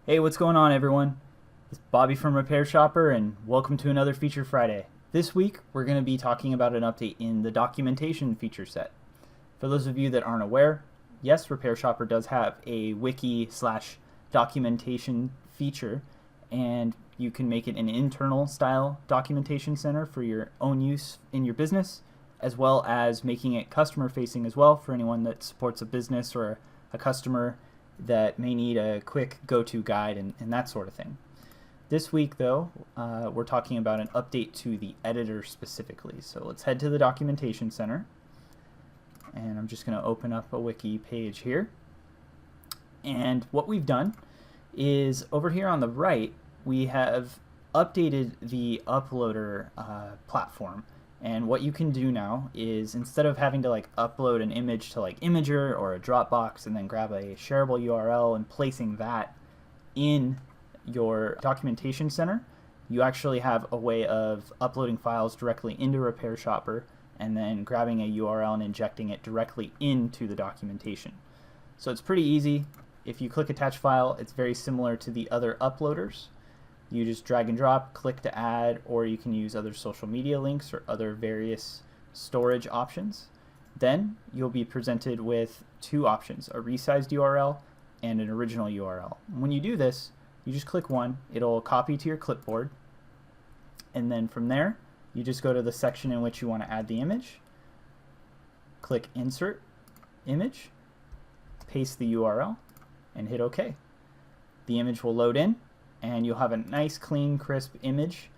Hey, what's going on, everyone? It's Bobby from RepairShopr, and welcome to another Feature Friday. This week, we're going to be talking about an update in the documentation feature set. For those of you that aren't aware, yes, RepairShopr does have a wiki/documentation feature, and you can make it an internal style documentation center for your own use in your business, as well as making it customer facing as well for anyone that supports a business or a customer that may need a quick go-to guide and that sort of thing. This week, though, we're talking about an update to the editor specifically. So let's head to the documentation center, and I'm just going to open up a wiki page here. And what we've done is over here on the right, we have updated the uploader platform. And what you can do now is, instead of having to upload an image to Imager or a Dropbox and then grab a shareable URL and placing that in your documentation center, you actually have a way of uploading files directly into RepairShopr and then grabbing a URL and injecting it directly into the documentation. So it's pretty easy. If you click Attach File, it's very similar to the other uploaders. You just drag and drop, click to add, or you can use other social media links or other various storage options. Then you'll be presented with two options, a resized URL and an original URL. When you do this, you just click one, it'll copy to your clipboard, and then from there, you just go to the section in which you want to add the image, click Insert Image, paste the URL, and hit OK. The image will load in, and you'll have a nice, clean, crisp image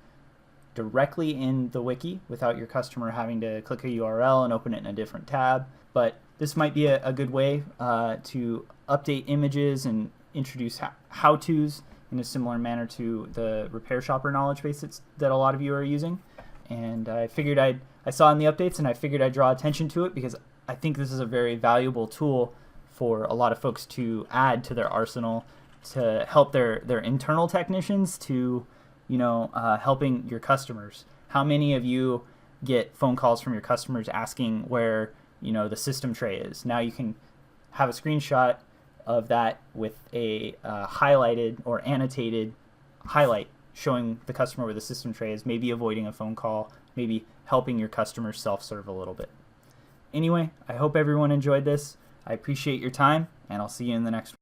directly in the wiki without your customer having to click a URL and open it in a different tab. But this might be a good way to update images and introduce how-tos in a similar manner to the RepairShopr knowledge base that a lot of you are using. And I figured I saw in the updates, and I figured I'd draw attention to it because I think this is a very valuable tool for a lot of folks to add to their arsenal to help their internal technicians to, helping your customers. How many of you get phone calls from your customers asking where, the system tray is? Now you can have a screenshot of that with a highlighted or annotated highlight showing the customer where the system tray is, maybe avoiding a phone call, maybe helping your customers self-serve a little bit. Anyway, I hope everyone enjoyed this. I appreciate your time, and I'll see you in the next one.